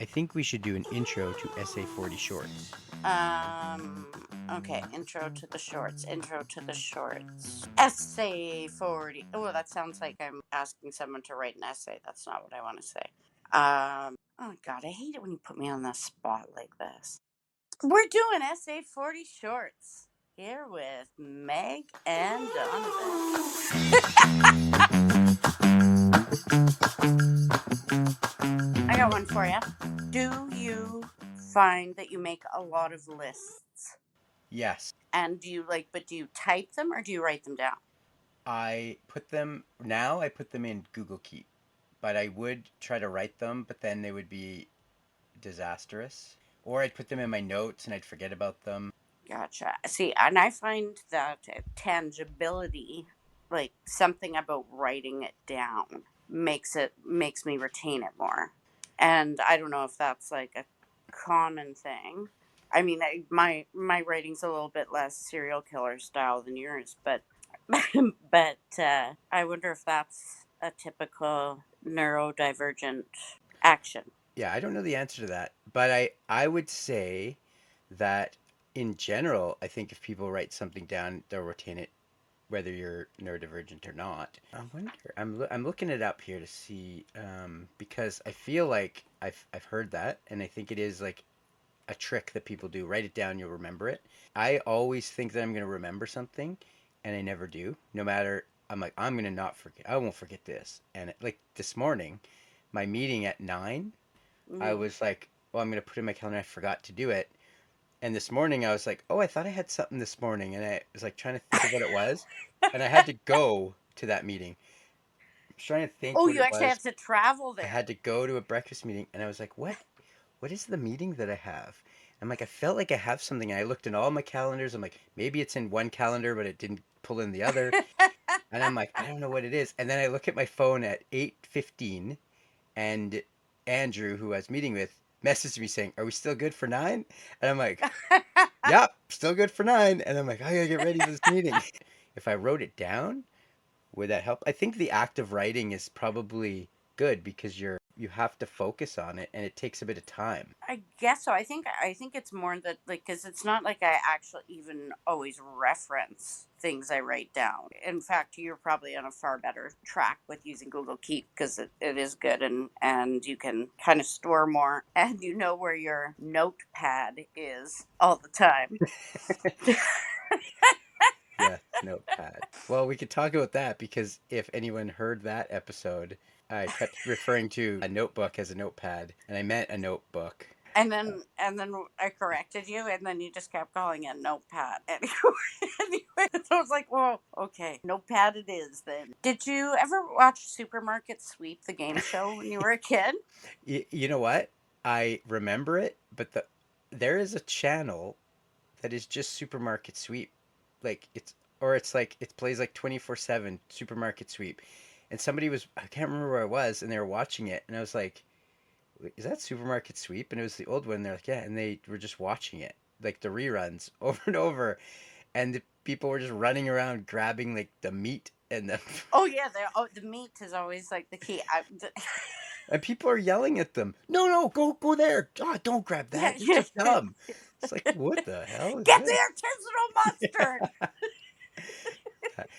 I think we should do an intro to SA40 shorts. Um, okay, intro to the shorts. Intro to the shorts. SA40. Oh, that sounds like I'm asking someone to write an essay. That's not what I want to say. Oh God, I hate it when you put me on the spot like this. We're doing SA40 shorts here with Meg and Donovan. I got one for you. Do you find that you make a lot of lists? Yes, And but do you type them or do you write them down? I put them in Google Keep, but I would try to write them, but then they would be disastrous. Or I'd put them in my notes and I'd forget about them. Gotcha. See, and I find that tangibility, like something about writing it down, makes me retain it more. And I don't know if that's like a common thing. I mean, my writing's a little bit less serial killer style than yours, but I wonder if that's a typical neurodivergent action. Yeah, I don't know the answer to that, but I would say that in general, I think if people write something down, they'll retain it whether you're neurodivergent or not. I wonder. I'm looking it up here to see because I feel like I've heard that, and I think it is like a trick that people do. Write it down, you'll remember it. I always think that I'm going to remember something, and I never do. No matter, I'm like, I'm going to not forget. I won't forget this. And like this morning, my meeting at 9, I Hmm. was like, well, I'm going to put in my calendar. I forgot to do it. And this morning, I was like, oh, I thought I had something this morning. And I was like trying to think of what it was. And I had to go to that meeting. I was trying to think Oh, what you it actually was. have to travel I there. had to go to a breakfast meeting. And I was like, what is the meeting that I have? I'm like, I felt like I have something. And I looked in all my calendars. I'm like, maybe it's in one calendar, but it didn't pull in the other. And I'm like, I don't know what it is. And then I look at my phone at 8:15, and Andrew, who I was meeting with, messaged me saying, "Are we still good for 9?" And I'm like, "Yep, still good for 9." And I'm like, I gotta get ready for this meeting. If I wrote it down, would that help? I think the act of writing is probably good because you have to focus on it and it takes a bit of time. I guess so. I think it's more that like because it's not like I actually even always reference things I write down. In fact, you're probably on a far better track with using Google Keep because it is good and you can kind of store more and you know where your notepad is all the time. Yeah, notepad. Well, we could talk about that because if anyone heard that episode, I kept referring to a notebook as a notepad, and I meant a notebook. And then I corrected you, and then you just kept calling it notepad. Anyway, so I was like, "Well, okay, notepad it is then." Did you ever watch Supermarket Sweep, the game show, when you were a kid? You know what? I remember it, but there is a channel that is just Supermarket Sweep. Like it's like it plays like 24/7 Supermarket Sweep. And somebody was I can't remember where I was and they were watching it and I was like, "Wait, is that Supermarket Sweep?" And it was the old one. They're like, "Yeah," and they were just watching it, like the reruns over and over, and the people were just running around grabbing like the meat and the Oh yeah, the meat is always like the key. and people are yelling at them. No, no, go there. God, don't grab Yeah, that. You're yeah. just dumb. It's like, what the hell is Get the this? artisanal mustard.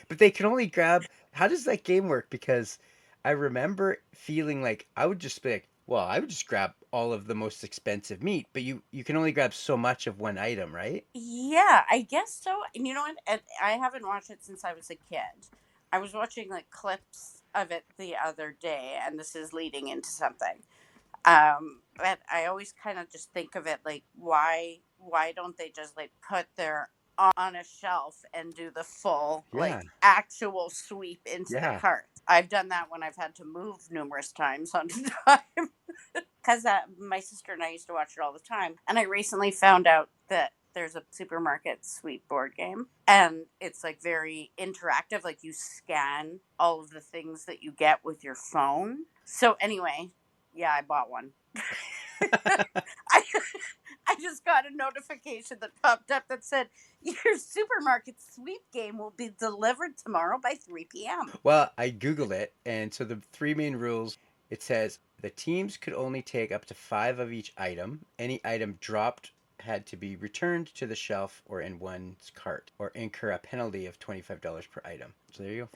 But they can only grab. How does that game work? Because I remember feeling like I would just be like, well, I would just grab all of the most expensive meat, but you can only grab so much of one item, right? Yeah, I guess so. And you know what? I haven't watched it since I was a kid. I was watching like clips of it the other day, and this is leading into something. But I always kind of just think of it like, why don't they just like put their on a shelf and do the full like Yeah, actual sweep into the yeah. cart? I've done that when I've had to move numerous times on time because my sister and I used to watch it all the time. And I recently found out that there's a supermarket sweep board game and it's like very interactive. Like you scan all of the things that you get with your phone. So, anyway, yeah, I bought one. I, I just got a notification that popped up that said your supermarket sweep game will be delivered tomorrow by 3 p.m. Well, I Googled it, and so the three main rules it says The teams could only take up to 5 of each item. Any item dropped had to be returned to the shelf or in one's cart, or incur a penalty of $25 per item. So there you go.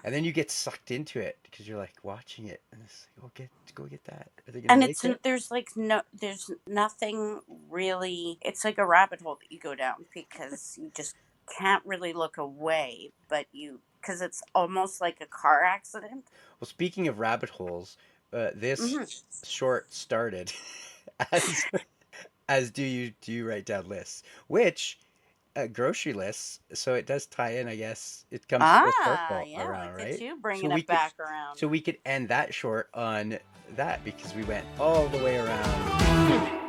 And then you get sucked into it because you're like watching it, and it's like, go get that. Are they gonna And make it? there's like there's nothing really. It's like a rabbit hole that you go down because you just can't really look away, but because it's almost like a car accident. Well, speaking of rabbit holes, this Hmm. short started as as do you write down lists, which grocery lists. So it does tie in, I guess. It comes full Ah, circle yeah, around, look at right? you So bringing we it could back around. so we could end that short on that because we went all the way around.